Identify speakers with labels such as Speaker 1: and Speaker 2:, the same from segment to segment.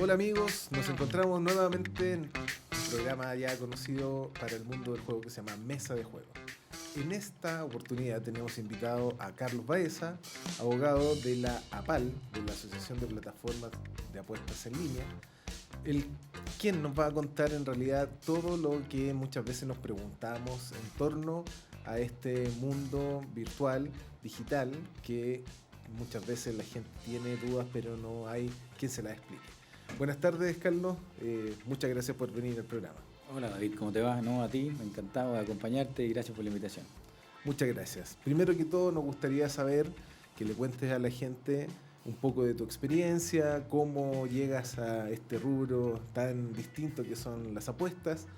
Speaker 1: Hola amigos, nos encontramos nuevamente en un programa ya conocido para el mundo del juego que se llama Mesa de Juego. En esta oportunidad tenemos invitado a Carlos Baeza, abogado de la APAL, de la Asociación de Plataformas de Apuestas en Línea, quien nos va a contar en realidad todo lo que muchas veces nos preguntamos en torno a este mundo virtual, digital, que muchas veces la gente tiene dudas pero no hay quien se las explique. Buenas tardes, Carlos. Muchas gracias por venir al programa.
Speaker 2: Hola David, ¿cómo te va? No, a ti, encantado de acompañarte y gracias por la invitación.
Speaker 1: Muchas gracias. Primero que todo, nos gustaría saber que le cuentes a la gente un poco de tu experiencia, cómo llegas a este rubro tan distinto que son las apuestas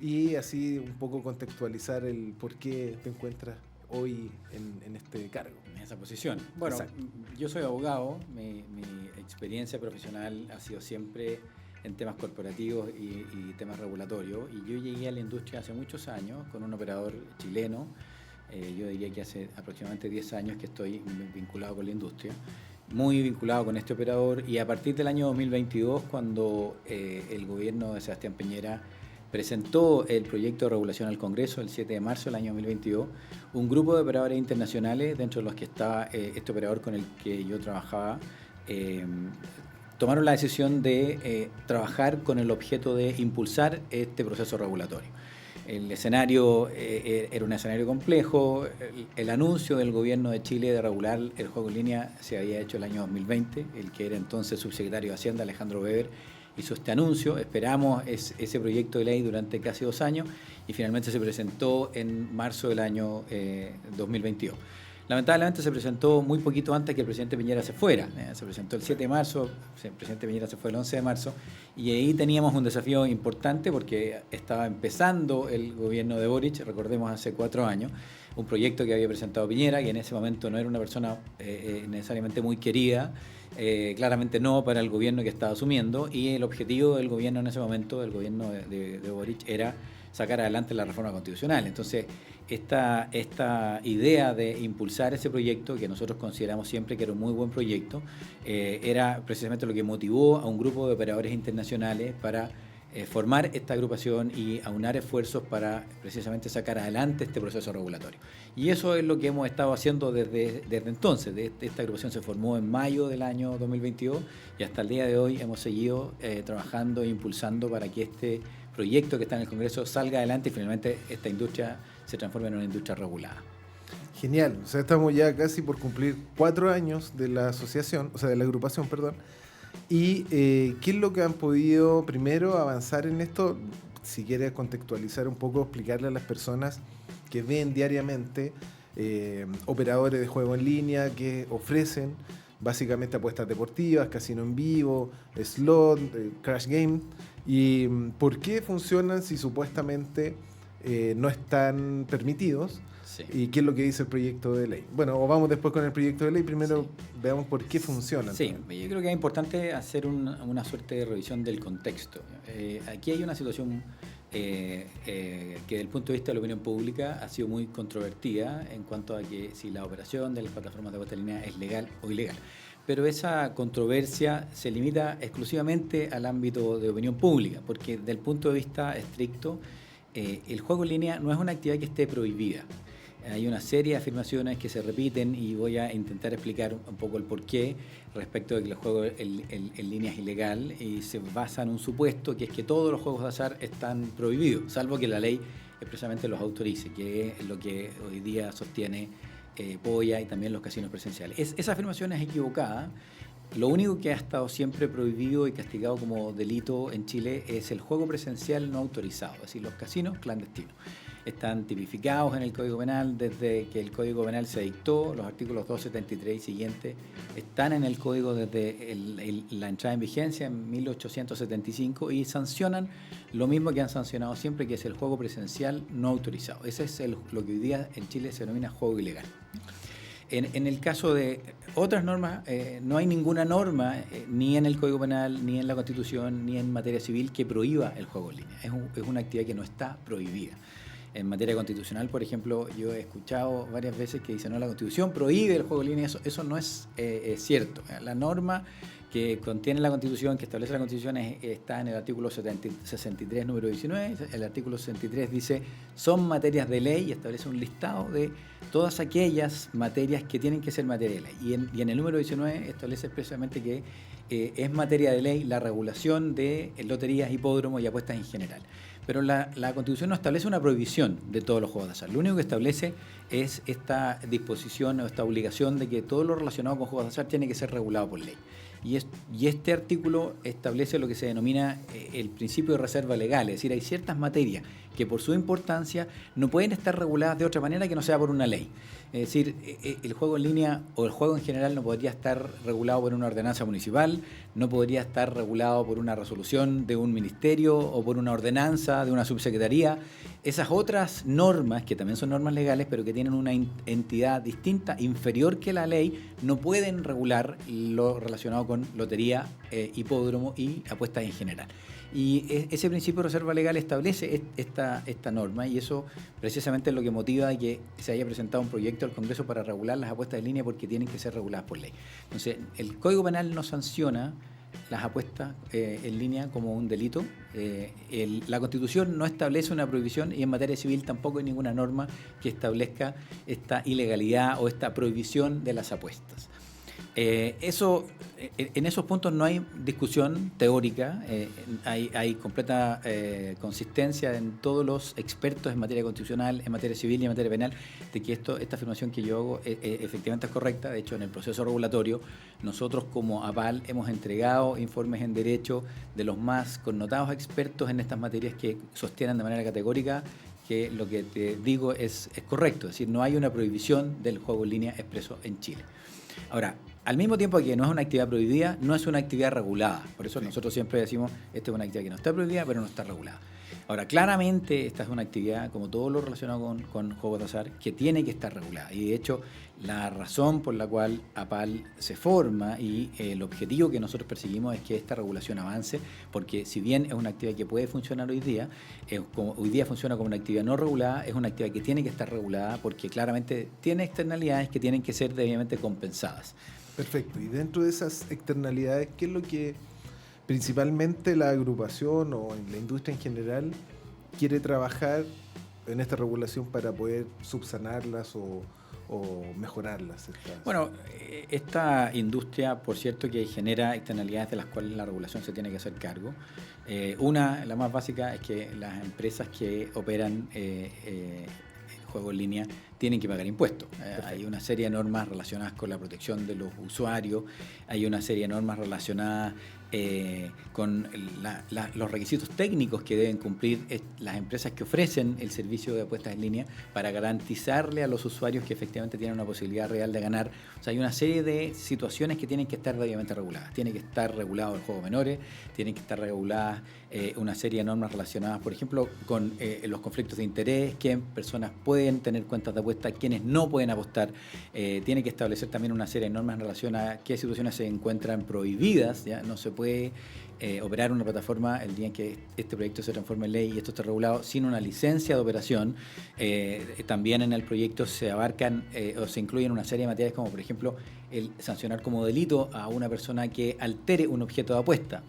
Speaker 1: y así un poco contextualizar el por qué te encuentras hoy en este cargo.
Speaker 2: En esa posición. Bueno, exacto. Yo soy abogado, mi experiencia profesional ha sido siempre en temas corporativos y temas regulatorios, y yo llegué a la industria hace muchos años con un operador chileno. Yo diría que hace aproximadamente 10 años que estoy vinculado con la industria, muy vinculado con este operador, y a partir del año 2022, cuando el gobierno de Sebastián Piñera presentó el proyecto de regulación al Congreso el 7 de marzo del año 2022, un grupo de operadores internacionales, dentro de los que estaba este operador con el que yo trabajaba, tomaron la decisión de trabajar con el objeto de impulsar este proceso regulatorio. El escenario era un escenario complejo. El anuncio del gobierno de Chile de regular el juego en línea se había hecho el año 2020. El que era entonces subsecretario de Hacienda, Alejandro Weber, hizo este anuncio. Esperamos ese proyecto de ley durante casi 2 años y finalmente se presentó en marzo del año 2022. Lamentablemente se presentó muy poquito antes que el presidente Piñera se fuera. Se presentó el 7 de marzo, el presidente Piñera se fue el 11 de marzo, y ahí teníamos un desafío importante porque estaba empezando el gobierno de Boric, recordemos hace 4 años, un proyecto que había presentado Piñera, que en ese momento no era una persona necesariamente muy querida, claramente no para el gobierno que estaba asumiendo, y el objetivo del gobierno en ese momento, del gobierno de Boric, era sacar adelante la reforma constitucional. Entonces, esta idea de impulsar ese proyecto, que nosotros consideramos siempre que era un muy buen proyecto, era precisamente lo que motivó a un grupo de operadores internacionales para formar esta agrupación y aunar esfuerzos para precisamente sacar adelante este proceso regulatorio. Y eso es lo que hemos estado haciendo desde entonces. Esta agrupación se formó en mayo del año 2022 y hasta el día de hoy hemos seguido trabajando e impulsando para que este proyecto que está en el Congreso salga adelante y finalmente esta industria se transforme en una industria regulada.
Speaker 1: Genial, o sea, estamos ya casi por cumplir 4 años de la asociación, o sea, de la agrupación, perdón. ¿Y qué es lo que han podido primero avanzar en esto? Si quieres contextualizar un poco, explicarle a las personas que ven diariamente operadores de juego en línea que ofrecen básicamente apuestas deportivas, casino en vivo, slot, crash game, y por qué funcionan si supuestamente no están permitidos. Sí. ¿Y qué es lo que dice el proyecto de ley? Bueno, o vamos después con el proyecto de ley, primero sí. Veamos por qué funcionan.
Speaker 2: Sí, yo creo que es importante hacer una suerte de revisión del contexto. Aquí hay una situación que desde el punto de vista de la opinión pública ha sido muy controvertida en cuanto a que si la operación de las plataformas de apuesta en línea es legal o ilegal. Pero esa controversia se limita exclusivamente al ámbito de opinión pública, porque desde el punto de vista estricto, el juego en línea no es una actividad que esté prohibida. Hay una serie de afirmaciones que se repiten y voy a intentar explicar un poco el porqué respecto de que el juego en línea es ilegal, y se basa en un supuesto que es que todos los juegos de azar están prohibidos, salvo que la ley expresamente los autorice, que es lo que hoy día sostiene Polla y también los casinos presenciales. Esa afirmación es equivocada. Lo único que ha estado siempre prohibido y castigado como delito en Chile es el juego presencial no autorizado, es decir, los casinos clandestinos. Están tipificados en el Código Penal desde que el Código Penal se dictó. Los artículos 273 y siguientes están en el Código desde la entrada en vigencia en 1875 y sancionan lo mismo que han sancionado siempre, que es el juego presencial no autorizado. Ese es lo que hoy día en Chile se denomina juego ilegal. En el caso de otras normas, no hay ninguna norma, ni en el Código Penal, ni en la Constitución, ni en materia civil, que prohíba el juego en línea. Es una actividad que no está prohibida. En materia constitucional, por ejemplo, yo he escuchado varias veces que dicen, no, la Constitución prohíbe el juego en línea. Eso no es cierto. La norma que contiene la Constitución, que establece la Constitución, está en el artículo 63, número 19. El artículo 63 dice, son materias de ley, y establece un listado de todas aquellas materias que tienen que ser materia de ley. Y en el número 19 establece expresamente que es materia de ley la regulación de loterías, hipódromos y apuestas en general. Pero la Constitución no establece una prohibición de todos los juegos de azar. Lo único que establece es esta disposición o esta obligación de que todo lo relacionado con juegos de azar tiene que ser regulado por ley. Y este artículo establece lo que se denomina el principio de reserva legal, es decir, hay ciertas materias que por su importancia no pueden estar reguladas de otra manera que no sea por una ley. Es decir, el juego en línea o el juego en general no podría estar regulado por una ordenanza municipal, no podría estar regulado por una resolución de un ministerio o por una ordenanza de una subsecretaría. Esas otras normas, que también son normas legales, pero que tienen una entidad distinta, inferior que la ley, no pueden regular lo relacionado con lotería, hipódromo y apuestas en general. Y ese principio de reserva legal establece esta norma, y eso precisamente es lo que motiva a que se haya presentado un proyecto al Congreso para regular las apuestas en línea, porque tienen que ser reguladas por ley. Entonces, el Código Penal no sanciona las apuestas en línea como un delito. La Constitución no establece una prohibición, y en materia civil tampoco hay ninguna norma que establezca esta ilegalidad o esta prohibición de las apuestas. En esos puntos no hay discusión teórica, hay completa consistencia en todos los expertos en materia constitucional, en materia civil y en materia penal, de que esta afirmación que yo hago efectivamente es correcta. De hecho, en el proceso regulatorio, nosotros como APAL hemos entregado informes en derecho de los más connotados expertos en estas materias, que sostienen de manera categórica que lo que te digo es correcto, es decir, no hay una prohibición del juego en línea expreso en Chile. Ahora, al mismo tiempo que no es una actividad prohibida, no es una actividad regulada. Por eso nosotros siempre decimos, esta es una actividad que no está prohibida, pero no está regulada. Ahora, claramente esta es una actividad, como todo lo relacionado con juegos de azar, que tiene que estar regulada. Y de hecho, la razón por la cual APAL se forma y el objetivo que nosotros perseguimos es que esta regulación avance, porque si bien es una actividad que puede funcionar hoy día funciona como una actividad no regulada, es una actividad que tiene que estar regulada, porque claramente tiene externalidades que tienen que ser debidamente compensadas.
Speaker 1: Perfecto. Y dentro de esas externalidades, ¿qué es lo que principalmente la agrupación o en la industria en general quiere trabajar en esta regulación para poder subsanarlas o mejorarlas?
Speaker 2: Bueno, esta industria, por cierto, que genera externalidades de las cuales la regulación se tiene que hacer cargo. La más básica, es que las empresas que operan juego en línea tienen que pagar impuestos. Hay una serie de normas relacionadas con la protección de los usuarios, hay una serie de normas relacionadas con los requisitos técnicos que deben cumplir las empresas que ofrecen el servicio de apuestas en línea para garantizarle a los usuarios que efectivamente tienen una posibilidad real de ganar. O sea, hay una serie de situaciones que tienen que estar debidamente reguladas. Tiene que estar regulado el juego menores, tienen que estar reguladas una serie de normas relacionadas, por ejemplo, con los conflictos de interés, qué personas pueden tener cuentas de apuesta, quienes no pueden apostar. Tiene que establecer también una serie de normas en relación a qué situaciones se encuentran prohibidas. ¿Ya? No se puede operar una plataforma el día en que este proyecto se transforme en ley y esto está regulado sin una licencia de operación. También en el proyecto se abarcan o se incluyen una serie de materias, como por ejemplo el sancionar como delito a una persona que altere un objeto de apuesta,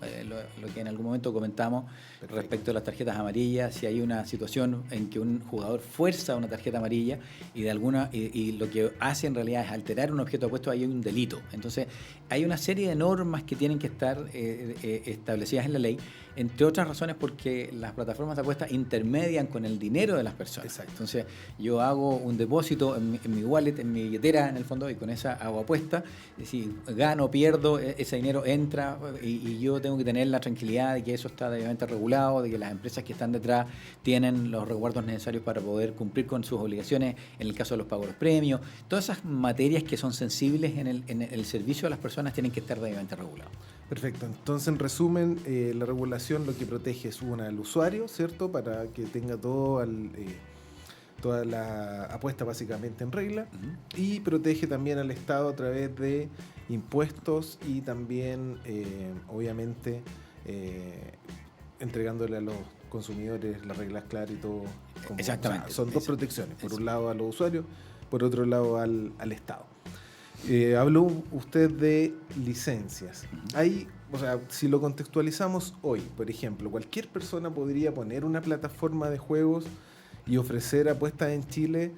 Speaker 2: lo que en algún momento comentamos. Perfecto. Respecto a las tarjetas amarillas, si hay una situación en que un jugador fuerza una tarjeta amarilla y lo que hace en realidad es alterar un objeto de apuesta, hay un delito. Entonces hay una serie de normas que tienen que estar establecidas en la ley, entre otras razones porque las plataformas de apuestas intermedian con el dinero de las personas.
Speaker 1: Exacto.
Speaker 2: Entonces yo hago un depósito en mi wallet, en mi billetera en el fondo, y con esa hago apuesta. Si gano o pierdo, ese dinero entra y yo tengo que tener la tranquilidad de que eso está debidamente regulado, de que las empresas que están detrás tienen los resguardos necesarios para poder cumplir con sus obligaciones en el caso de los pagos de los premios. Todas esas materias que son sensibles en el servicio a las personas tienen que estar debidamente reguladas.
Speaker 1: Perfecto. Entonces, en resumen, la regulación lo que protege es al usuario, ¿cierto? Para que tenga toda la apuesta básicamente en regla. Uh-huh. Y protege también al Estado a través de impuestos y también, obviamente, entregándole a los consumidores las reglas claras y todo.
Speaker 2: Exactamente.
Speaker 1: Son dos protecciones. Por un lado a los usuarios, por otro lado al Estado. Habló usted de licencias. Hay, o sea, si lo contextualizamos hoy, por ejemplo, cualquier persona podría poner una plataforma de juegos y ofrecer apuestas en Chile,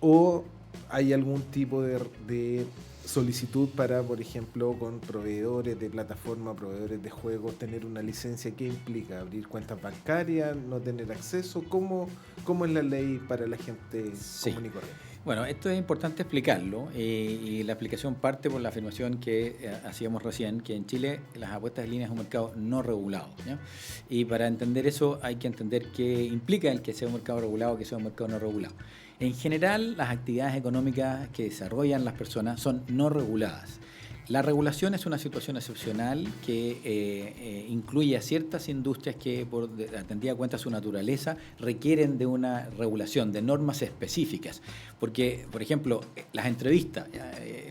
Speaker 1: o hay algún tipo de solicitud para, por ejemplo, con proveedores de plataforma, proveedores de juegos, tener una licencia. ¿Qué implica? ¿Abrir cuentas bancarias? ¿No tener acceso? ¿Cómo es la ley para la gente común y corriente?
Speaker 2: Bueno, esto es importante explicarlo, y la explicación parte por la afirmación que hacíamos recién, que en Chile las apuestas en línea es un mercado no regulado, ¿ya? Y para entender eso hay que entender qué implica el que sea un mercado regulado o que sea un mercado no regulado. En general, las actividades económicas que desarrollan las personas son no reguladas. La regulación es una situación excepcional que incluye a ciertas industrias que, por atendida cuenta su naturaleza, requieren de una regulación, de normas específicas. Porque, por ejemplo, las entrevistas,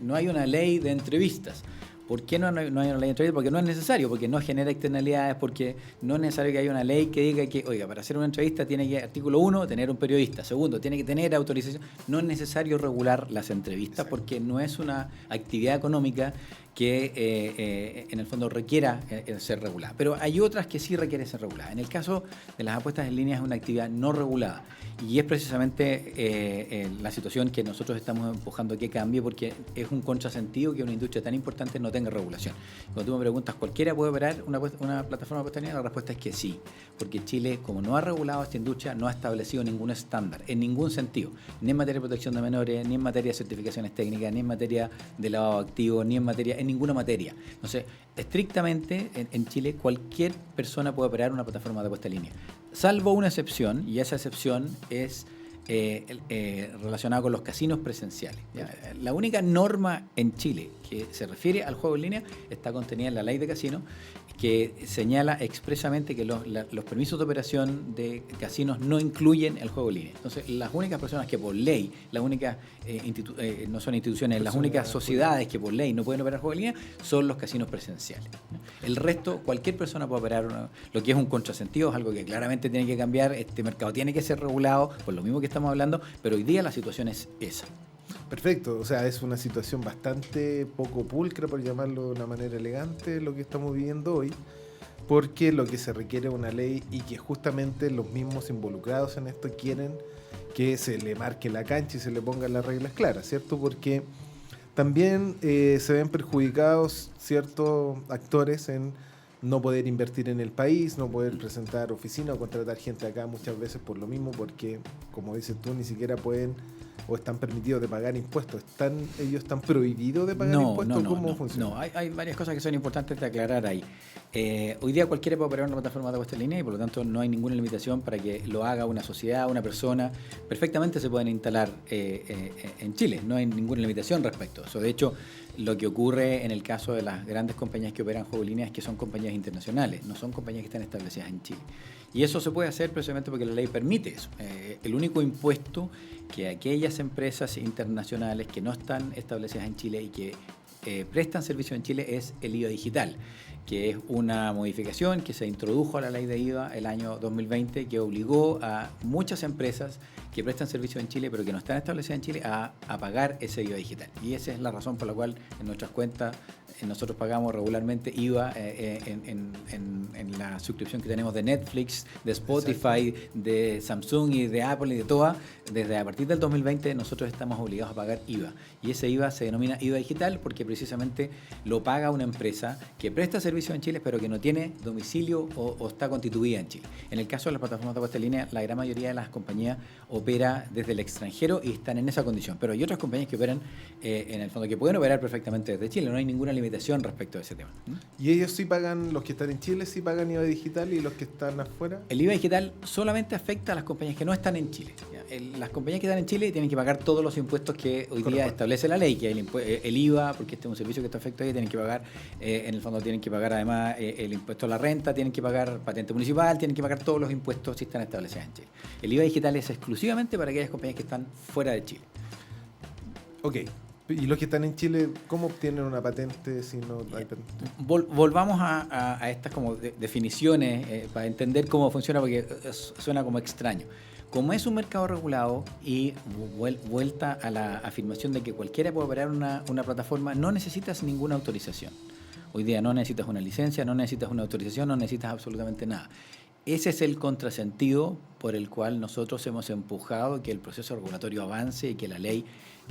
Speaker 2: no hay una ley de entrevistas. ¿Por qué no hay una ley de entrevistas? Porque no es necesario, porque no genera externalidades, porque no es necesario que haya una ley que diga que, oiga, para hacer una entrevista tiene que, artículo 1, tener un periodista. Segundo, tiene que tener autorización. No es necesario regular las entrevistas porque no es una actividad económica que en el fondo requiera ser regulada. Pero hay otras que sí requieren ser reguladas. En el caso de las apuestas en línea es una actividad no regulada y es precisamente la situación que nosotros estamos empujando a que cambie, porque es un contrasentido que una industria tan importante no tenga regulación. Cuando tú me preguntas, ¿cualquiera puede operar una plataforma de apuestas en línea? La respuesta es que sí, porque Chile, como no ha regulado esta industria, no ha establecido ningún estándar, en ningún sentido, ni en materia de protección de menores, ni en materia de certificaciones técnicas, ni en materia de lavado de activos, ni en ninguna materia. Entonces, estrictamente en Chile cualquier persona puede operar una plataforma de apuesta en línea, salvo una excepción, y esa excepción es relacionada con los casinos presenciales, ¿ya? La única norma en Chile que se refiere al juego en línea está contenida en la ley de casinos, que señala expresamente que los permisos de operación de casinos no incluyen el juego en línea. Entonces, las únicas personas que por ley, las únicas no son instituciones, las únicas sociedades que por ley no pueden operar juego en línea son los casinos presenciales. El resto, cualquier persona puede operar lo que es un contrasentido, es algo que claramente tiene que cambiar. Este mercado tiene que ser regulado, por lo mismo que estamos hablando, pero hoy día la situación es esa.
Speaker 1: Perfecto, o sea, es una situación bastante poco pulcra, por llamarlo de una manera elegante, lo que estamos viviendo hoy, porque lo que se requiere es una ley y que justamente los mismos involucrados en esto quieren que se le marque la cancha y se le pongan las reglas claras, ¿cierto? Porque también se ven perjudicados ciertos actores en no poder invertir en el país, no poder presentar oficina o contratar gente acá muchas veces por lo mismo, porque, como dices tú, ni siquiera pueden o están permitidos de pagar impuestos. ¿Ellos están prohibidos de pagar impuestos? ¿Cómo funciona?
Speaker 2: No, hay varias cosas que son importantes de aclarar ahí. Hoy día cualquiera puede operar una plataforma de apuesta en línea y por lo tanto no hay ninguna limitación para que lo haga una sociedad, una persona. Perfectamente se pueden instalar en Chile, no hay ninguna limitación respecto a eso. De hecho, lo que ocurre en el caso de las grandes compañías que operan juego en línea es que son compañías internacionales, no son compañías que están establecidas en Chile. Y eso se puede hacer precisamente porque la ley permite eso. El único impuesto que aquellas empresas internacionales que no están establecidas en Chile y que prestan servicio en Chile es el IVA digital, que es una modificación que se introdujo a la ley de IVA el año 2020, que obligó a muchas empresas que prestan servicio en Chile pero que no están establecidas en Chile a pagar ese IVA digital. Y esa es la razón por la cual en nuestras cuentas nosotros pagamos regularmente IVA en la suscripción que tenemos de Netflix, de Spotify, de Samsung y de Apple y de todas. Desde a partir del 2020 nosotros estamos obligados a pagar IVA. Y ese IVA se denomina IVA digital porque precisamente lo paga una empresa que presta servicio en Chile pero que no tiene domicilio o está constituida en Chile. En el caso de las plataformas de apuesta en línea, la gran mayoría de las compañías opera desde el extranjero y están en esa condición. Pero hay otras compañías que operan en el fondo, que pueden operar perfectamente desde Chile. No hay ninguna limitación respecto a ese tema.
Speaker 1: ¿Y ellos sí pagan, los que están en Chile sí pagan IVA digital y los que están afuera?
Speaker 2: El IVA digital solamente afecta a las compañías que no están en Chile. Las compañías que están en Chile tienen que pagar todos los impuestos que hoy día establece la ley, que es el IVA, porque este es un servicio que está afectado ahí, tienen que pagar, en el fondo tienen que pagar además el impuesto a la renta, tienen que pagar patente municipal, tienen que pagar todos los impuestos si están establecidos en Chile. El IVA digital es exclusivamente para aquellas compañías que están fuera de Chile.
Speaker 1: Ok. ¿Y los que están en Chile, cómo obtienen una patente si no hay patente?
Speaker 2: Volvamos a estas como definiciones para entender cómo funciona, porque suena como extraño. como es un mercado regulado y vuelta a la afirmación de que cualquiera puede operar una plataforma, no necesitas ninguna autorización. Hoy día no necesitas una licencia, no necesitas una autorización, no necesitas absolutamente nada. Ese es el contrasentido por el cual nosotros hemos empujado que el proceso regulatorio avance y que la ley,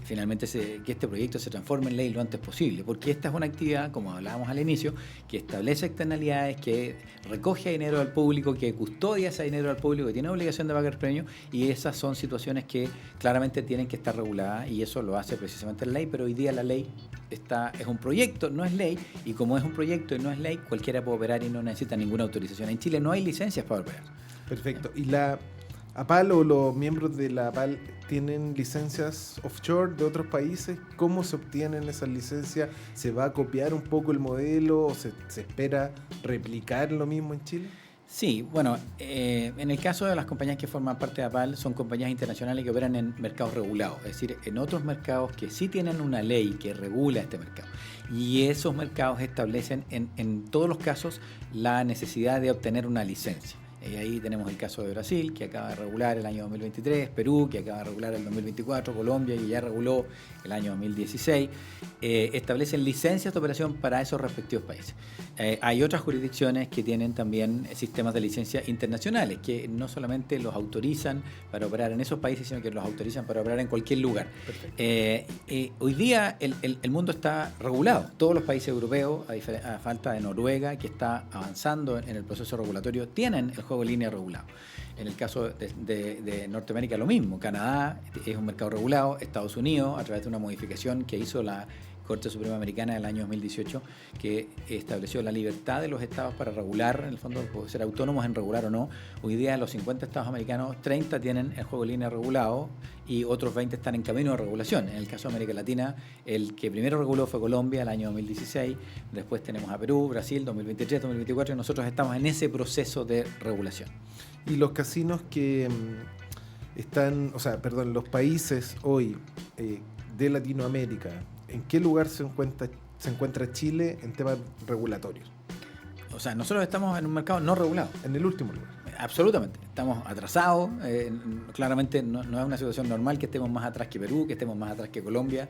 Speaker 2: finalmente, que este proyecto se transforme en ley lo antes posible. Porque esta es una actividad, como hablábamos al inicio, que establece externalidades, que recoge dinero al público, que custodia ese dinero al público, que tiene obligación de pagar premios, y esas son situaciones que claramente tienen que estar reguladas, y eso lo hace precisamente la ley. Pero hoy día la ley es un proyecto, no es ley, y como es un proyecto y no es ley, cualquiera puede operar y no necesita ninguna autorización. En Chile no hay licencias para operar.
Speaker 1: Perfecto. ¿Y la APAL o los miembros de la APAL tienen licencias offshore de otros países? ¿Cómo se obtienen esas licencias? ¿Se va a copiar un poco el modelo o se espera replicar lo mismo en Chile?
Speaker 2: Sí, bueno, en el caso de las compañías que forman parte de APAL, son compañías internacionales que operan en mercados regulados, es decir, en otros mercados que sí tienen una ley que regula este mercado. Y esos mercados establecen en todos los casos la necesidad de obtener una licencia. Y ahí tenemos el caso de Brasil, que acaba de regular el año 2023, Perú, que acaba de regular el 2024, Colombia, que ya reguló el año 2016, establecen licencias de operación para esos respectivos países. Hay otras jurisdicciones que tienen también sistemas de licencia internacionales, que no solamente los autorizan para operar en esos países, sino que los autorizan para operar en cualquier lugar. Hoy día el mundo está regulado. Todos los países europeos, a falta de Noruega, que está avanzando en el proceso regulatorio, tienen el juego en línea regulado. En el caso de Norteamérica lo mismo. Canadá es un mercado regulado. Estados Unidos, a través de una modificación que hizo la Corte Suprema Americana del año 2018, que estableció la libertad de los estados para regular, en el fondo, ser autónomos en regular o no. Hoy día, los 50 estados americanos, 30 tienen el juego en línea regulado y otros 20 están en camino de regulación. En el caso de América Latina, el que primero reguló fue Colombia, el año 2016. Después tenemos a Perú, Brasil, 2023, 2024, y nosotros estamos en ese proceso de regulación.
Speaker 1: Y los casinos que están, los países hoy de Latinoamérica, ¿en qué lugar se encuentra Chile en temas regulatorios?
Speaker 2: O sea, nosotros estamos en un mercado no regulado.
Speaker 1: En el último lugar.
Speaker 2: Absolutamente. Estamos atrasados. Claramente no es una situación normal que estemos más atrás que Perú, que estemos más atrás que Colombia,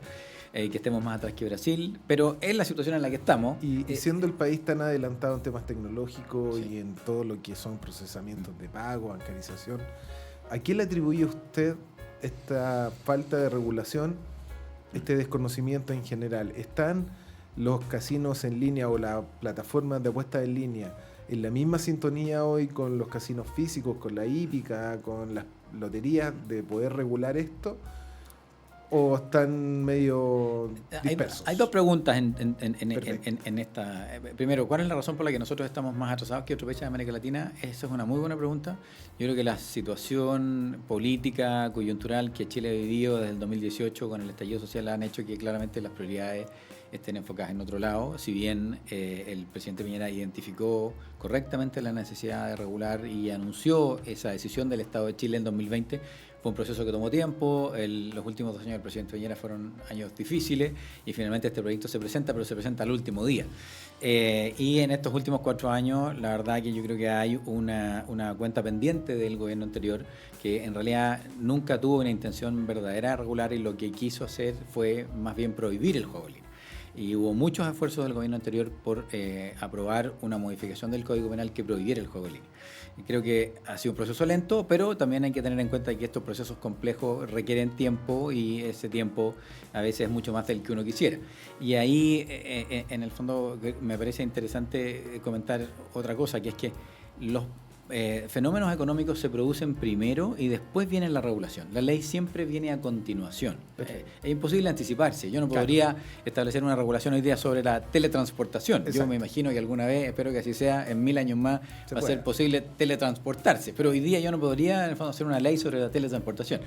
Speaker 2: que estemos más atrás que Brasil, pero es la situación en la que estamos.
Speaker 1: Y siendo el país tan adelantado en temas tecnológicos, sí, y en todo lo que son procesamientos de pago, bancarización, ¿a qué le atribuye usted esta falta de regulación, este desconocimiento en general? ¿Están los casinos en línea o las plataformas de apuestas en línea en la misma sintonía hoy con los casinos físicos, con la hípica, con las loterías, de poder regular esto? ¿O están medio dispersos?
Speaker 2: Hay dos preguntas en esta. Primero, ¿cuál es la razón por la que nosotros estamos más atrasados que otros países de América Latina? Esa es una muy buena pregunta. Yo creo que la situación política, coyuntural que Chile ha vivido desde el 2018 con el estallido social han hecho que claramente las prioridades estén enfocadas en otro lado. Si bien el presidente Piñera identificó correctamente la necesidad de regular y anunció esa decisión del Estado de Chile en 2020, fue un proceso que tomó tiempo. Los últimos 2 años del presidente Piñera fueron años difíciles y finalmente este proyecto se presenta, pero se presenta al último día. Y en estos últimos 4 años, la verdad que yo creo que hay una cuenta pendiente del gobierno anterior que en realidad nunca tuvo una intención verdadera de regular, y lo que quiso hacer fue más bien prohibir el juego libre. Y hubo muchos esfuerzos del gobierno anterior por aprobar una modificación del Código Penal que prohibiera el juego en línea. Y creo que ha sido un proceso lento, pero también hay que tener en cuenta que estos procesos complejos requieren tiempo, y ese tiempo a veces es mucho más del que uno quisiera. Y ahí, en el fondo, me parece interesante comentar otra cosa, que es que los fenómenos económicos se producen primero y después viene la regulación. La ley siempre viene a continuación. Es imposible anticiparse. Yo no podría establecer una regulación hoy día sobre la teletransportación. Exacto. Yo me imagino que alguna vez, espero que así sea, en 1000 años más va a ser posible teletransportarse. Pero hoy día yo no podría, en el fondo, hacer una ley sobre la teletransportación.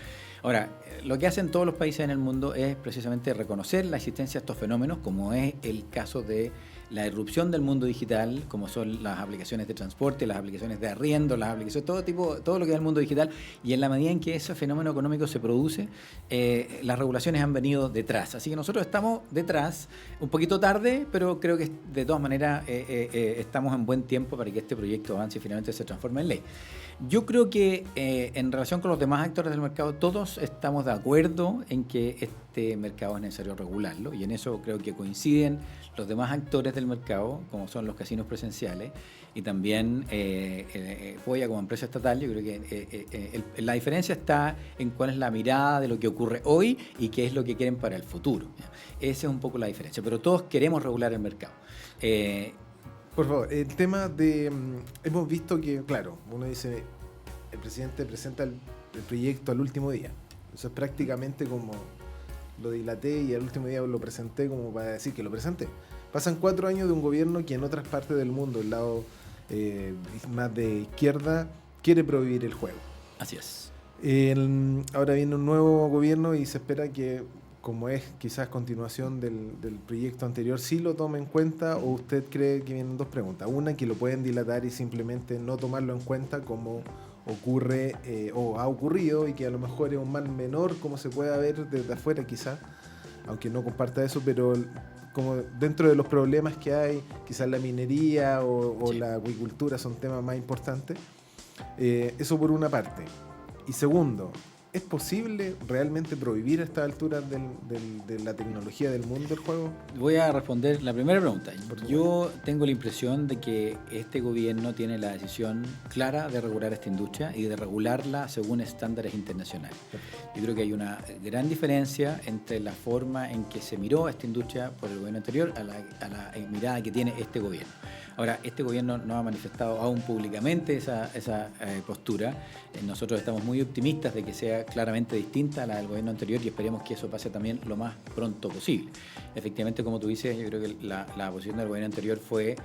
Speaker 2: Ahora, lo que hacen todos los países en el mundo es precisamente reconocer la existencia de estos fenómenos, como es el caso de la irrupción del mundo digital, como son las aplicaciones de transporte, las aplicaciones de arriendo, corriendo las aplicaciones, todo lo que es el mundo digital, y en la medida en que ese fenómeno económico se produce, las regulaciones han venido detrás. Así que nosotros estamos detrás, un poquito tarde, pero creo que de todas maneras estamos en buen tiempo para que este proyecto avance y finalmente se transforme en ley. Yo creo que en relación con los demás actores del mercado, todos estamos de acuerdo en que este mercado es necesario regularlo, y en eso creo que coinciden los demás actores del mercado, como son los casinos presenciales, y también Polla como empresa estatal. Yo creo que la diferencia está en cuál es la mirada de lo que ocurre hoy y qué es lo que quieren para el futuro. Esa es un poco la diferencia, pero todos queremos regular el mercado.
Speaker 1: Por favor, el tema de... hemos visto que, claro, uno dice, el presidente presenta el proyecto al último día. Eso es prácticamente como lo dilaté y al último día lo presenté como para decir que lo presenté. Pasan 4 años de un gobierno que en otras partes del mundo, el lado más de izquierda, quiere prohibir el juego.
Speaker 2: Así es.
Speaker 1: Ahora viene un nuevo gobierno y se espera que, como es quizás continuación del proyecto anterior, sí lo tome en cuenta, o usted cree que vienen 2 preguntas. Una, que lo pueden dilatar y simplemente no tomarlo en cuenta como ocurre o ha ocurrido, y que a lo mejor es un mal menor como se pueda ver desde afuera quizás, aunque no comparta eso, pero como dentro de los problemas que hay, quizás la minería o la acuicultura son temas más importantes. Eso por una parte. Y segundo, ¿es posible realmente prohibir a estas alturas de la tecnología del mundo el juego?
Speaker 2: Voy a responder la primera pregunta. Yo tengo la impresión de que este gobierno tiene la decisión clara de regular esta industria y de regularla según estándares internacionales. Yo creo que hay una gran diferencia entre la forma en que se miró esta industria por el gobierno anterior a la mirada que tiene este gobierno. Ahora, este gobierno no ha manifestado aún públicamente esa postura. Nosotros estamos muy optimistas de que sea claramente distinta a la del gobierno anterior, y esperemos que eso pase también lo más pronto posible. Efectivamente, como tú dices, yo creo que la posición del gobierno anterior fue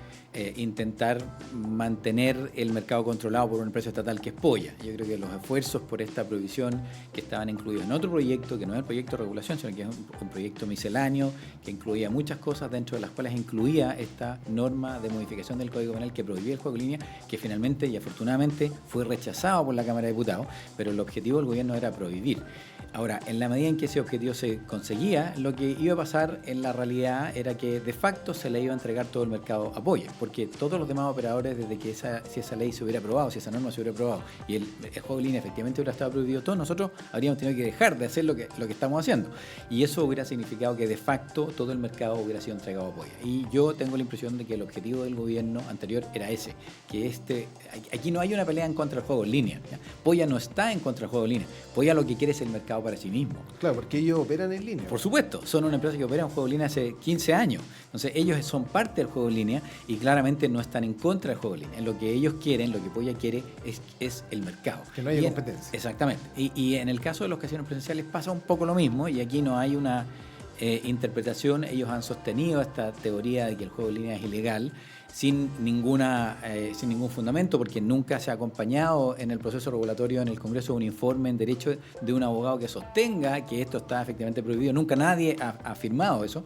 Speaker 2: intentar mantener el mercado controlado por una empresa estatal que es Polla. Yo creo que los esfuerzos por esta prohibición, que estaban incluidos en otro proyecto, que no es el proyecto de regulación, sino que es un proyecto misceláneo, que incluía muchas cosas, dentro de las cuales incluía esta norma de modificación del Código Penal que prohibía el juego en línea, que finalmente y afortunadamente fue rechazado por la Cámara de Diputados, pero el objetivo del gobierno era prohibir. Ahora, en la medida en que ese objetivo se conseguía, lo que iba a pasar en la realidad era que de facto se le iba a entregar todo el mercado a Polla, porque todos los demás operadores, desde que si esa ley se hubiera aprobado, si esa norma se hubiera aprobado y el juego en línea efectivamente hubiera estado prohibido, todos nosotros habríamos tenido que dejar de hacer lo que estamos haciendo. Y eso hubiera significado que de facto todo el mercado hubiera sido entregado a Polla. Y yo tengo la impresión de que el objetivo del gobierno anterior era ese, que aquí no hay una pelea en contra del juego en línea, ¿ya? Polla no está en contra del juego en línea. Polla lo que quiere es el mercado para sí mismo.
Speaker 1: Claro, porque ellos operan en línea.
Speaker 2: Por supuesto, son una empresa que opera un juego en línea hace 15 años. Entonces ellos son parte del juego en línea y claramente no están en contra del juego en línea. En lo que ellos quieren, lo que Polla quiere es el mercado.
Speaker 1: Que no haya competencia.
Speaker 2: Exactamente. Y en el caso de los casinos presenciales pasa un poco lo mismo, y aquí no hay una interpretación. Ellos han sostenido esta teoría de que el juego en línea es ilegal sin ningún fundamento, porque nunca se ha acompañado en el proceso regulatorio en el Congreso un informe en derecho de un abogado que sostenga que esto está efectivamente prohibido. Nunca nadie ha afirmado eso.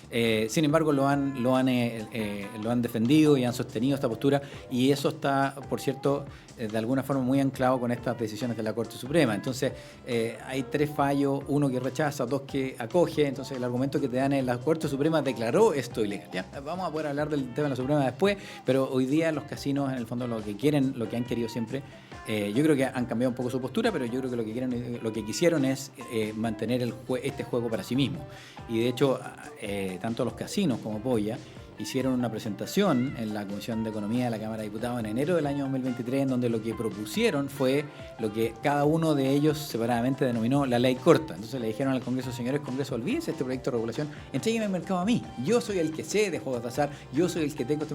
Speaker 2: Claro. Sin embargo, lo han defendido y han sostenido esta postura, y eso está, por cierto, de alguna forma muy anclado con estas decisiones de la Corte Suprema. Entonces, hay 3 fallos, 1 que rechaza, 2 que acoge. Entonces, el argumento que te dan es: la Corte Suprema declaró esto ilegal. ¿Ya? Vamos a poder hablar del tema de la Suprema después, pero hoy día los casinos, en el fondo, lo que han querido siempre, yo creo que han cambiado un poco su postura, pero yo creo que lo que quisieron es mantener este juego para sí mismo. Y de hecho, tanto los casinos como Polla hicieron una presentación en la Comisión de Economía de la Cámara de Diputados en enero del año 2023, en donde lo que propusieron fue lo que cada uno de ellos separadamente denominó la ley corta. Entonces le dijeron al Congreso: señores Congreso, olvídense este proyecto de regulación, entréguenme el mercado a mí. Yo soy el que sé de juegos de azar, yo soy el que tengo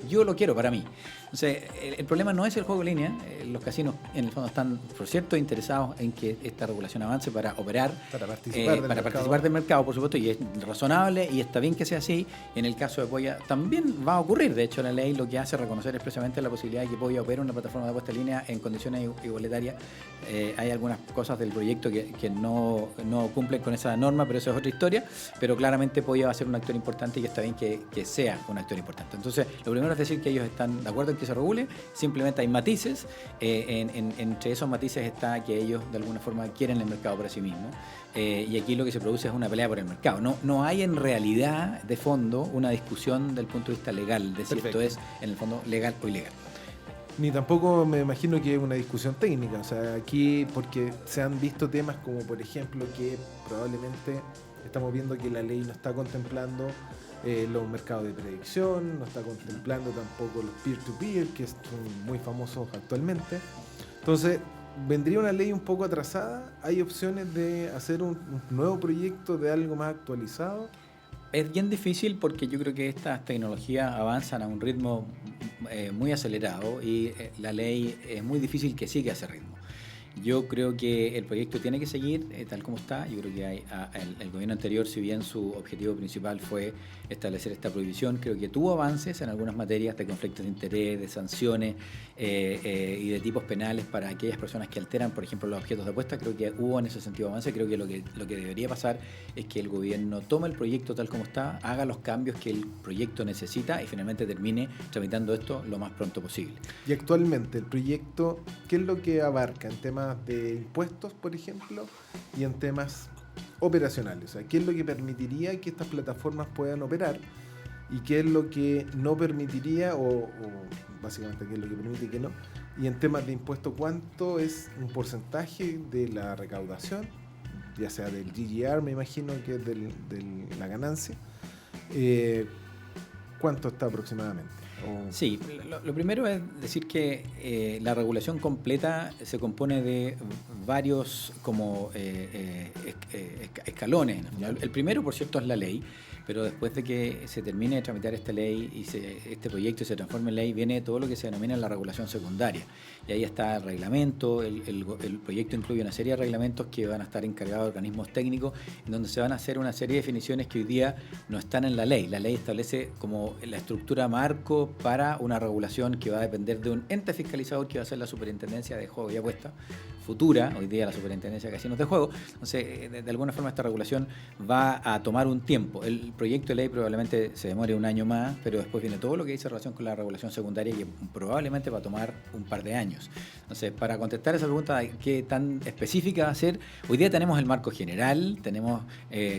Speaker 2: yo lo quiero para mí. Entonces, el problema no es el juego en línea. Los casinos, en el fondo, están, por cierto, interesados en que esta regulación avance para operar, para participar del mercado, por supuesto, y es razonable y está bien que sea así. En el caso de Polla, también va a ocurrir. De hecho, la ley lo que hace es reconocer expresamente la posibilidad de que Polla opere una plataforma de apuesta en línea en condiciones igualitarias. Hay algunas cosas del proyecto que no cumplen con esa norma, pero eso es otra historia. Pero claramente Polla va a ser un actor importante y está bien que sea un actor importante. Entonces, lo primero es decir que ellos están de acuerdo en que se regule. Simplemente hay matices. Entre esos matices está que ellos de alguna forma quieren el mercado para sí mismos. Y aquí lo que se produce es una pelea por el mercado. No hay en realidad de fondo una discusión del punto de vista legal de si esto es en el fondo legal o ilegal.
Speaker 1: Ni tampoco me imagino que es una discusión técnica. O sea, aquí porque se han visto temas como por ejemplo que probablemente estamos viendo que la ley no está contemplando los mercados de predicción, no está contemplando tampoco los peer-to-peer, que son muy famosos actualmente. Entonces, vendría una ley un poco atrasada. ¿Hay opciones de hacer un nuevo proyecto de algo más actualizado?
Speaker 2: Es bien difícil porque yo creo que estas tecnologías avanzan a un ritmo muy acelerado y la ley es muy difícil que siga ese ritmo. Yo creo que el proyecto tiene que seguir tal como está. Yo creo que el gobierno anterior, si bien su objetivo principal fue establecer esta prohibición, creo que tuvo avances en algunas materias de conflictos de interés, de sanciones y de tipos penales para aquellas personas que alteran, por ejemplo, los objetos de apuesta. Creo que hubo en ese sentido avances. Creo que lo que debería pasar es que el gobierno tome el proyecto tal como está, haga los cambios que el proyecto necesita y finalmente termine tramitando esto lo más pronto posible.
Speaker 1: Y actualmente el proyecto, ¿qué es lo que abarca en temas de impuestos, por ejemplo, y en temas operacionales? O sea, ¿qué es lo que permitiría que estas plataformas puedan operar y qué es lo que no permitiría o básicamente qué es lo que permite y qué no? Y en temas de impuestos, ¿cuánto es un porcentaje de la recaudación, ya sea del GGR, me imagino que es de la ganancia? ¿Cuánto está aproximadamente?
Speaker 2: Sí, lo primero es decir que la regulación completa se compone de varios como escalones. El primero, por cierto, es la ley, pero después de que se termine de tramitar esta ley y este proyecto se transforme en ley, viene todo lo que se denomina la regulación secundaria. Y ahí está el reglamento, el proyecto incluye una serie de reglamentos que van a estar encargados de organismos técnicos, en donde se van a hacer una serie de definiciones que hoy día no están en la ley. La ley establece como la estructura marco para una regulación que va a depender de un ente fiscalizador que va a ser la Superintendencia de Juego y Apuesta futura, hoy día la Superintendencia de Casinos de Juego. Entonces, de alguna forma esta regulación va a tomar un tiempo. El proyecto de ley probablemente se demore un año más, pero después viene todo lo que dice relación con la regulación secundaria que probablemente va a tomar un par de años. Entonces, para contestar esa pregunta de qué tan específica va a ser, hoy día tenemos el marco general, tenemos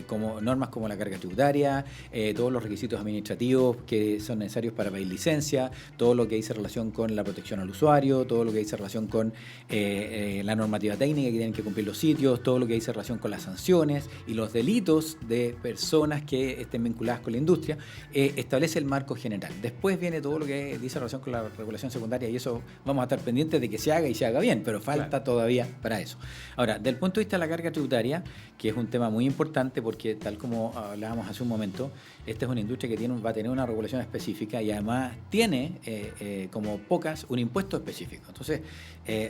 Speaker 2: como normas como la carga tributaria, todos los requisitos administrativos que son necesarios para pedir licencia, todo lo que dice relación con la protección al usuario, todo lo que dice relación con la normativa técnica que tienen que cumplir los sitios, todo lo que dice relación con las sanciones y los delitos de personas que estén vinculadas con la industria, establece el marco general. Después viene todo lo que dice relación con la regulación secundaria y eso vamos a estar pendientes de que se haga y se haga bien, pero falta todavía para eso. Ahora, del punto de vista de la carga tributaria, que es un tema muy importante porque tal como hablábamos hace un momento, esta es una industria que va a tener una regulación específica y además tiene, como pocas, un impuesto específico. Entonces,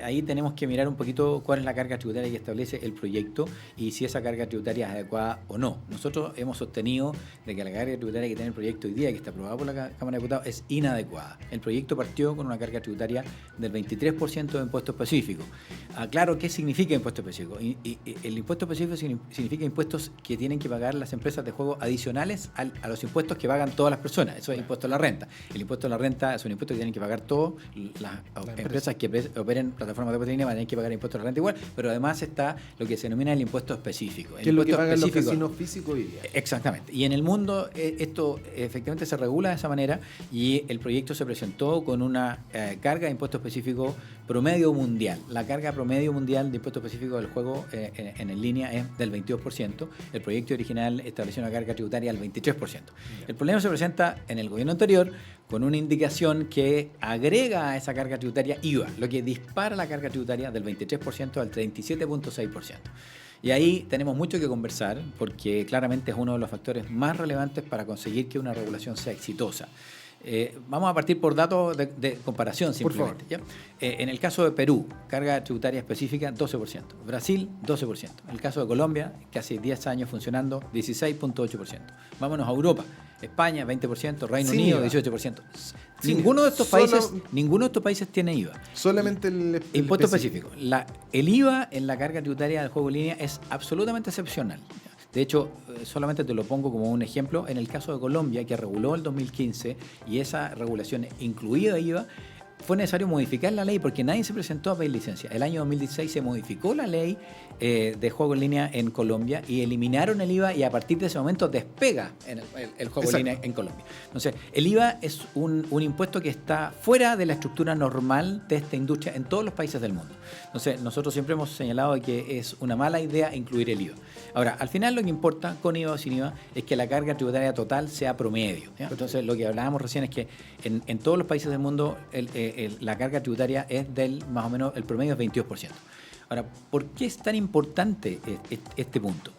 Speaker 2: ahí tenemos que mirar un poquito cuál es la carga tributaria que establece el proyecto y si esa carga tributaria es adecuada o no. Nosotros hemos sostenido de que la carga tributaria que tiene el proyecto hoy día, que está aprobada por la Cámara de Diputados, es inadecuada. El proyecto partió con una carga tributaria del 23% de impuesto específico. Claro, ¿qué significa impuesto específico? El impuesto específico significa impuestos que tienen que pagar las empresas de juego adicionales a los impuestos que pagan todas las personas. Eso es impuesto a la renta. El impuesto a la renta es un impuesto que tienen que pagar todas las empresas que operen plataformas de apuesta en línea, van a tener que pagar impuesto a la renta igual, pero además está lo que se denomina el impuesto específico.
Speaker 1: ¿Qué es lo que pagan los casinos físicos hoy día?
Speaker 2: Exactamente. Y en el mundo esto efectivamente se regula de esa manera y el proyecto se presentó con una carga de impuesto específico promedio mundial. La carga promedio mundial de impuesto específico del juego en línea es del 22%. El proyecto original estableció una carga tributaria del 23%. El problema se presenta en el gobierno anterior con una indicación que agrega a esa carga tributaria IVA, lo que dispara la carga tributaria del 23% al 37.6%. Y ahí tenemos mucho que conversar porque claramente es uno de los factores más relevantes para conseguir que una regulación sea exitosa. Vamos a partir por datos de comparación simplemente. ¿Ya? En el caso de Perú, carga tributaria específica 12%. Brasil, 12%. En el caso de Colombia, que hace 10 años funcionando, 16.8%. Vámonos a Europa. España, 20%. Reino Unido, 18%. Ninguno de estos países tiene IVA.
Speaker 1: Solamente el
Speaker 2: impuesto específico. El IVA en la carga tributaria del juego en línea es absolutamente excepcional. De hecho, solamente te lo pongo como un ejemplo. En el caso de Colombia, que reguló el 2015 y esa regulación incluía IVA, fue necesario modificar la ley porque nadie se presentó a pedir licencia. El año 2016 se modificó la ley de juego en línea en Colombia y eliminaron el IVA, y a partir de ese momento despega el juego en línea en Colombia. Entonces, el IVA es un impuesto que está fuera de la estructura normal de esta industria en todos los países del mundo. Entonces, nosotros siempre hemos señalado que es una mala idea incluir el IVA. Ahora, al final lo que importa, con IVA o sin IVA, es que la carga tributaria total sea promedio, ¿ya? Entonces, lo que hablábamos recién es que en todos los países del mundo la carga tributaria es más o menos, el promedio es 22%. Ahora, ¿por qué es tan importante este punto?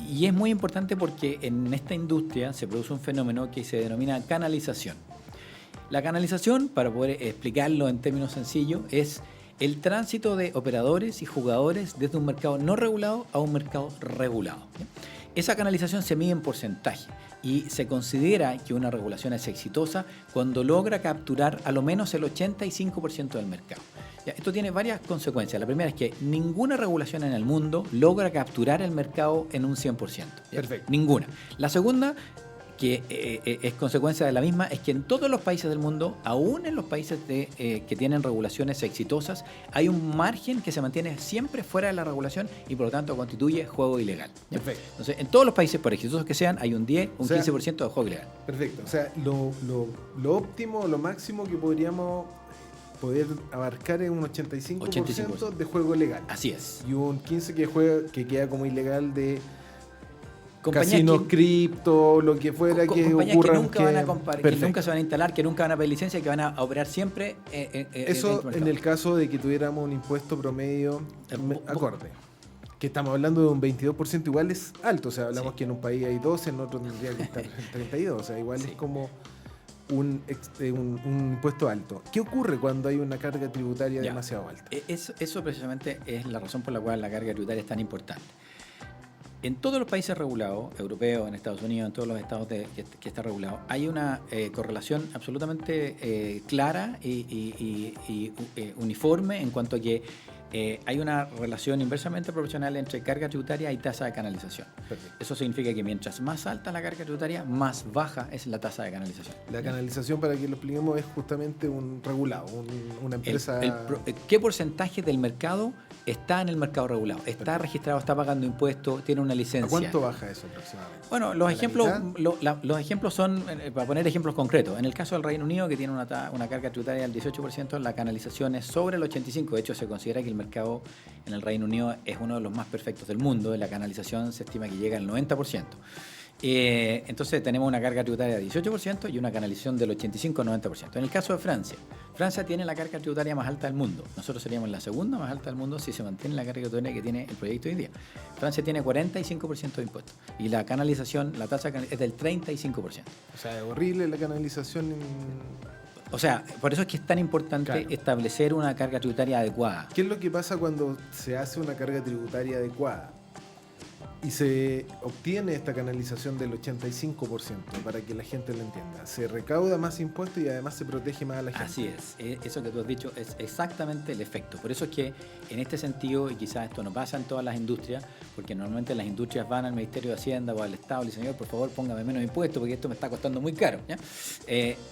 Speaker 2: Y es muy importante porque en esta industria se produce un fenómeno que se denomina canalización. La canalización, para poder explicarlo en términos sencillos, es el tránsito de operadores y jugadores desde un mercado no regulado a un mercado regulado. Esa canalización se mide en porcentaje y se considera que una regulación es exitosa cuando logra capturar a lo menos el 85% del mercado. Esto tiene varias consecuencias. La primera es que ninguna regulación en el mundo logra capturar el mercado en un 100%.
Speaker 1: Perfecto.
Speaker 2: Ninguna. La segunda, que es consecuencia de la misma, es que en todos los países del mundo, aún en los países que tienen regulaciones exitosas, hay un margen que se mantiene siempre fuera de la regulación y por lo tanto constituye juego ilegal.
Speaker 1: Perfecto.
Speaker 2: Entonces, en todos los países, por exitosos que sean, hay un 10, un 15% de juego ilegal.
Speaker 1: Perfecto. O sea, lo óptimo, lo máximo que podríamos poder abarcar es un 85% de juego legal.
Speaker 2: Así es.
Speaker 1: Y un 15% que queda como ilegal de casinos, cripto, lo que fuera que ocurra.
Speaker 2: Que nunca van a que nunca se van a instalar, que nunca van a pedir licencia, que van a operar siempre.
Speaker 1: Eso en el caso de que tuviéramos un impuesto promedio acorde. Que estamos hablando de un 22%, igual es alto. O sea, hablamos que en un país hay 12, en otro tendría que estar en 32. O sea, igual es como un impuesto alto. ¿Qué ocurre cuando hay una carga tributaria demasiado alta?
Speaker 2: Eso precisamente es la razón por la cual la carga tributaria es tan importante. En todos los países regulados, europeos, en Estados Unidos, en todos los estados que está regulado, hay una correlación absolutamente clara y uniforme en cuanto a que hay una relación inversamente proporcional entre carga tributaria y tasa de canalización. Perfecto. Eso significa que mientras más alta la carga tributaria, más baja es la tasa de canalización.
Speaker 1: La canalización, para que lo expliquemos, es justamente un regulado, una empresa...
Speaker 2: ¿Qué porcentaje del mercado está en el mercado regulado? Está registrado, está pagando impuestos, tiene una licencia.
Speaker 1: ¿A cuánto baja eso aproximadamente?
Speaker 2: Bueno, los ejemplos son, para poner ejemplos concretos, en el caso del Reino Unido, que tiene una carga tributaria del 18%, la canalización es sobre el 85%. De hecho, se considera que el mercado en el Reino Unido es uno de los más perfectos del mundo. La canalización se estima que llega al 90%. Entonces tenemos una carga tributaria del 18% y una canalización del 85-90%. En el caso de Francia tiene la carga tributaria más alta del mundo. Nosotros seríamos la segunda más alta del mundo si se mantiene la carga tributaria que tiene el proyecto hoy día. Francia tiene 45% de impuestos y la canalización, la tasa es del 35%.
Speaker 1: O sea, es horrible la canalización.
Speaker 2: O sea, por eso es que es tan importante establecer una carga tributaria adecuada.
Speaker 1: ¿Qué es lo que pasa cuando se hace una carga tributaria adecuada y se obtiene esta canalización del 85%, para que la gente lo entienda? Se recauda más impuestos y además se protege más a la gente.
Speaker 2: Así es. Eso que tú has dicho es exactamente el efecto. Por eso es que en este sentido, y quizás esto no pasa en todas las industrias, porque normalmente las industrias van al Ministerio de Hacienda o al Estado y dicen, señor, por favor, póngame menos impuestos porque esto me está costando muy caro, ¿ya?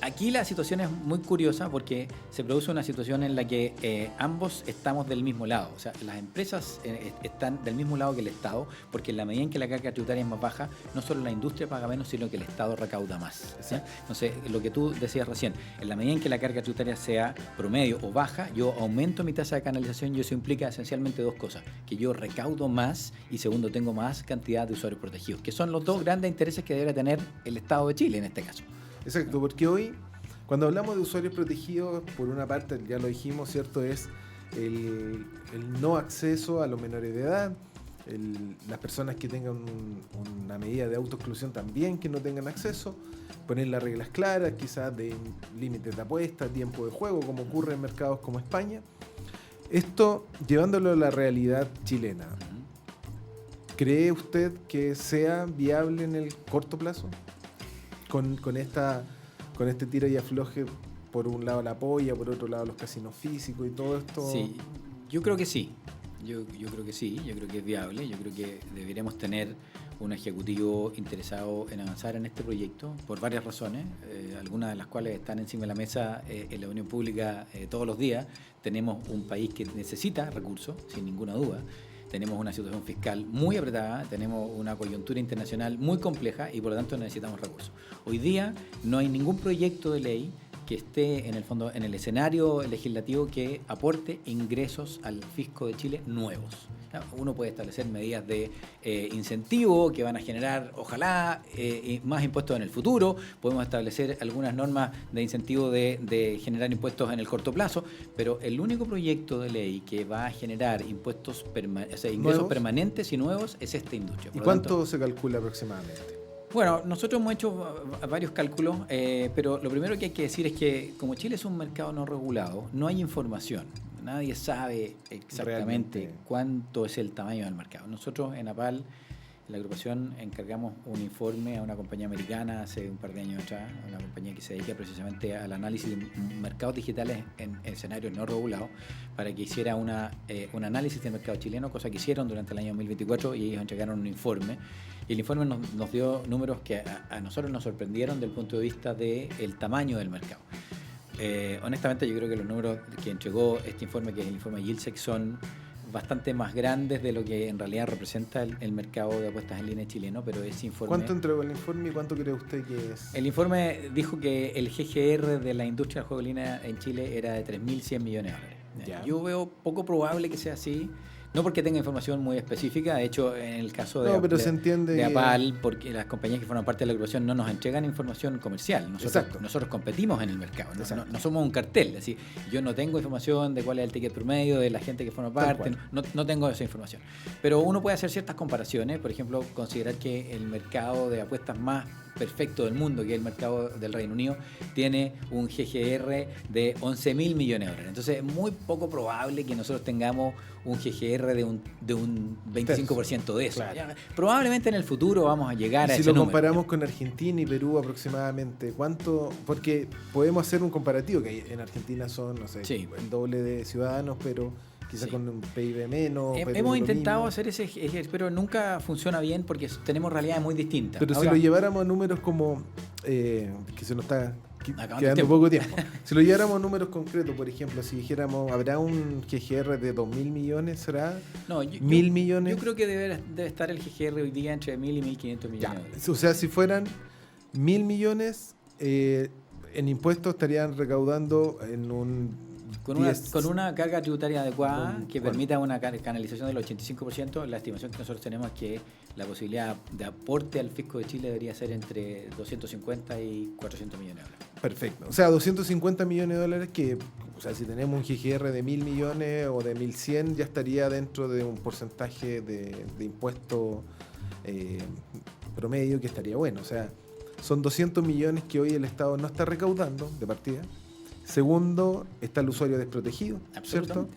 Speaker 2: Aquí la situación es muy curiosa porque se produce una situación en la que ambos estamos del mismo lado. O sea, las empresas están del mismo lado que el Estado, porque en la medida en que la carga tributaria es más baja, no solo la industria paga menos, sino que el Estado recauda más, ¿sí? Entonces, lo que tú decías recién, en la medida en que la carga tributaria sea promedio o baja, yo aumento mi tasa de canalización y eso implica esencialmente dos cosas: que yo recaudo más y segundo, tengo más cantidad de usuarios protegidos, que son los dos grandes intereses que debe tener el Estado de Chile en este caso.
Speaker 1: Exacto, porque hoy, cuando hablamos de usuarios protegidos, por una parte, ya lo dijimos, ¿cierto? Es el no acceso a los menores de edad, las personas que tengan una medida de autoexclusión también que no tengan acceso, poner las reglas claras, quizás de límites de apuesta, tiempo de juego, como ocurre en mercados como España. Esto llevándolo a la realidad chilena. ¿Cree usted que sea viable en el corto plazo? Con este tira y afloje, por un lado la polla, por otro lado los casinos físicos y todo esto.
Speaker 2: Sí, yo creo que sí. Yo creo que sí, yo creo que es viable, yo creo que deberíamos tener un ejecutivo interesado en avanzar en este proyecto por varias razones, algunas de las cuales están encima de la mesa en la opinión pública todos los días. Tenemos un país que necesita recursos, sin ninguna duda. Tenemos una situación fiscal muy apretada, tenemos una coyuntura internacional muy compleja y por lo tanto necesitamos recursos. Hoy día no hay ningún proyecto de ley que esté en el fondo en el escenario legislativo que aporte ingresos al fisco de Chile nuevos. Uno puede establecer medidas de incentivo que van a generar, ojalá, más impuestos en el futuro. Podemos establecer algunas normas de incentivo de generar impuestos en el corto plazo, pero el único proyecto de ley que va a generar impuestos ingresos permanentes y nuevos es esta industria.
Speaker 1: ¿Y cuánto se calcula aproximadamente?
Speaker 2: Bueno, nosotros hemos hecho varios cálculos, pero lo primero que hay que decir es que como Chile es un mercado no regulado, no hay información. Nadie sabe exactamente cuánto es el tamaño del mercado. Nosotros en APAL, en la agrupación, encargamos un informe a una compañía americana hace un par de años atrás, una compañía que se dedica precisamente al análisis de mercados digitales en escenarios no regulados, para que hiciera un análisis del mercado chileno, cosa que hicieron durante el año 2024 y ellos entregaron un informe. Y el informe nos dio números que a nosotros nos sorprendieron desde el punto de vista del tamaño del mercado. Honestamente, yo creo que los números que entregó este informe, que es el informe Gilsec, son bastante más grandes de lo que en realidad representa el mercado de apuestas en línea chileno, pero ese informe...
Speaker 1: ¿Cuánto entregó el informe y cuánto cree usted que es?
Speaker 2: El informe dijo que el GGR de la industria del juego en línea en Chile era de 3.100 millones de dólares.
Speaker 1: Ya.
Speaker 2: Yo veo poco probable que sea así. No porque tenga información muy específica, de hecho en el caso de APAL, porque las compañías que forman parte de la agrupación no nos entregan información comercial. Nosotros competimos en el mercado, no somos un cartel. Es decir, yo no tengo información de cuál es el ticket promedio de la gente que forma parte, no tengo esa información. Pero uno puede hacer ciertas comparaciones, por ejemplo, considerar que el mercado de apuestas más perfecto del mundo, que es el mercado del Reino Unido, tiene un GGR de 11.000 millones de dólares. Entonces es muy poco probable que nosotros tengamos un GGR de un 25% de eso. Claro. Probablemente en el futuro vamos a llegar a ese número.
Speaker 1: Si lo comparamos con Argentina y Perú aproximadamente, ¿cuánto? Porque podemos hacer un comparativo, que en Argentina son, no sé, el doble de ciudadanos, pero quizás con un PIB menos.
Speaker 2: Hemos intentado hacer ese ejercicio, pero nunca funciona bien porque tenemos realidades muy distintas.
Speaker 1: Pero ahora, si lo lleváramos a números como, que se nos está quedando poco tiempo. Si lo lleváramos a números concretos, por ejemplo, si dijéramos, ¿habrá un GGR de 2.000 millones? ¿Será?
Speaker 2: No,
Speaker 1: 1.000 millones.
Speaker 2: Yo creo que debe estar el GGR hoy día entre 1.000 y 1.500 millones.
Speaker 1: O sea, si fueran 1.000 millones, en impuestos estarían recaudando en un...
Speaker 2: Con una carga tributaria adecuada que permita una canalización del 85%, la estimación que nosotros tenemos es que la posibilidad de aporte al fisco de Chile debería ser entre 250 y 400 millones de dólares.
Speaker 1: Perfecto. O sea, 250 millones de dólares que, o sea, si tenemos un GGR de 1.000 millones o de 1.100, ya estaría dentro de un porcentaje de impuesto promedio que estaría bueno. O sea, son 200 millones que hoy el Estado no está recaudando de partida. Segundo, está el usuario desprotegido, ¿cierto?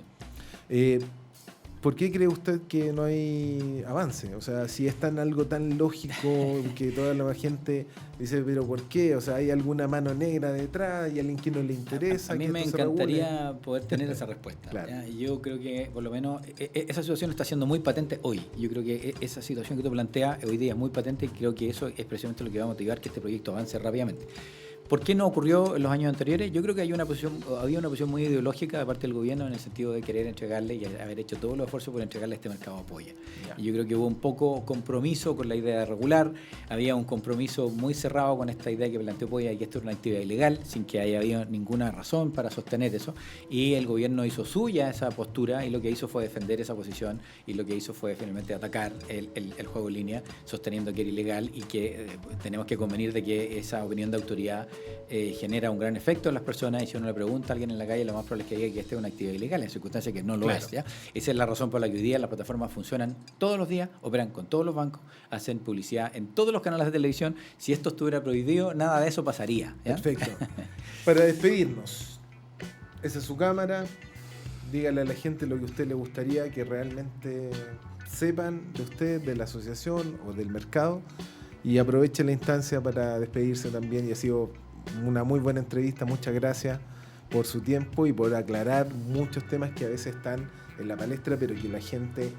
Speaker 1: ¿Por qué cree usted que no hay avance? O sea, si es algo tan lógico que toda la gente dice, ¿pero por qué? O sea, ¿hay alguna mano negra detrás? ¿Hay alguien que no le interesa?
Speaker 2: A mí me encantaría poder tener esa respuesta. Claro. Yo creo que, por lo menos, esa situación está siendo muy patente hoy. Yo creo que esa situación que tú planteas hoy día es muy patente y creo que eso es precisamente lo que va a motivar que este proyecto avance rápidamente. ¿Por qué no ocurrió en los años anteriores? Yo creo que había una posición muy ideológica de parte del gobierno en el sentido de querer entregarle y haber hecho todos los esfuerzos por entregarle a este mercado apoyo. Y yo creo que hubo un poco compromiso con la idea de regular, había un compromiso muy cerrado con esta idea que planteó Polla de que esto era una actividad ilegal, sin que haya habido ninguna razón para sostener eso, y el gobierno hizo suya esa postura y lo que hizo fue defender esa posición y lo que hizo fue finalmente atacar el juego en línea, sosteniendo que era ilegal y que tenemos que convenir de que esa opinión de autoridad genera un gran efecto en las personas, y si uno le pregunta a alguien en la calle, lo más probable es que diga que esta es una actividad ilegal, en circunstancias que no lo es. ¿Ya? Esa es la razón por la que hoy día las plataformas funcionan todos los días, operan con todos los bancos, hacen publicidad en todos los canales de televisión. Si esto estuviera prohibido, nada de eso pasaría. ¿Ya?
Speaker 1: Perfecto. Para despedirnos, esa es su cámara. Dígale a la gente lo que a usted le gustaría que realmente sepan de usted, de la asociación o del mercado, y aproveche la instancia para despedirse también. Y ha sido una muy buena entrevista. Muchas gracias por su tiempo y por aclarar muchos temas que a veces están en la palestra, pero que la gente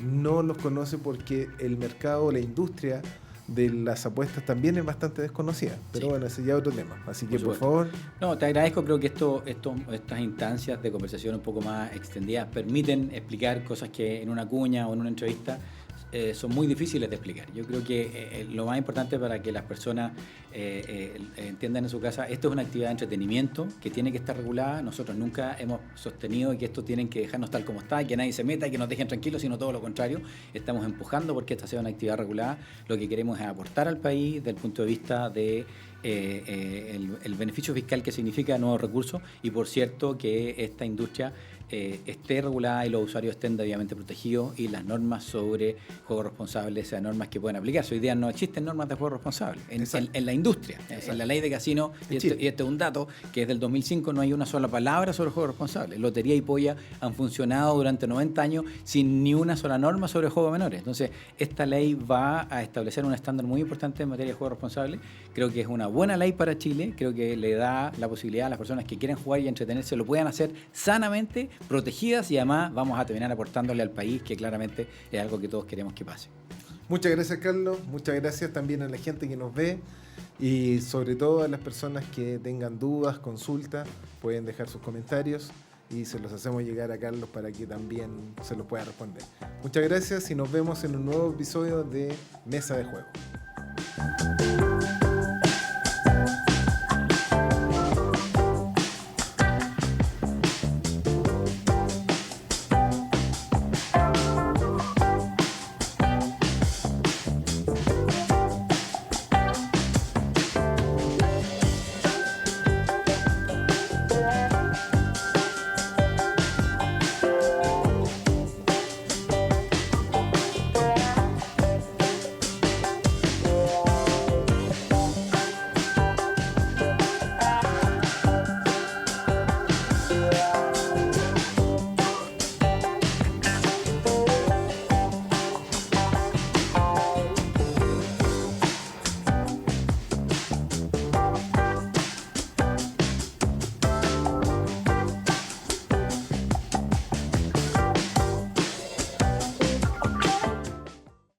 Speaker 1: no los conoce porque el mercado, la industria de las apuestas también es bastante desconocida. Pero bueno, ese ya es otro tema. Así que por favor...
Speaker 2: No, te agradezco. Creo que estas instancias de conversación un poco más extendidas permiten explicar cosas que en una cuña o en una entrevista son muy difíciles de explicar. Yo creo que lo más importante para que las personas entiendan en su casa, esto es una actividad de entretenimiento que tiene que estar regulada. Nosotros nunca hemos sostenido que esto tienen que dejarnos tal como está, que nadie se meta y que nos dejen tranquilos, sino todo lo contrario. Estamos empujando porque esta sea una actividad regulada. Lo que queremos es aportar al país desde el punto de vista de el beneficio fiscal que significa nuevos recursos, y por cierto que esta industria esté regulada y los usuarios estén debidamente protegidos y las normas sobre juego responsable sean normas que pueden aplicarse. Hoy día no existen normas de juego responsable en la industria. En la ley de casino, y este es un dato que es del 2005, no hay una sola palabra sobre juego responsable. Lotería y Polla han funcionado durante 90 años sin ni una sola norma sobre juego de menores. Entonces, esta ley va a establecer un estándar muy importante en materia de juego responsable. Creo que es una buena ley para Chile. Creo que le da la posibilidad a las personas que quieren jugar y entretenerse, lo puedan hacer sanamente, protegidas, y además vamos a terminar aportándole al país, que claramente es algo que todos queremos que pase.
Speaker 1: Muchas gracias, Carlos. Muchas gracias también a la gente que nos ve, y sobre todo a las personas que tengan dudas, consultas, pueden dejar sus comentarios y se los hacemos llegar a Carlos para que también se los pueda responder. Muchas gracias y nos vemos en un nuevo episodio de Mesa de Juego.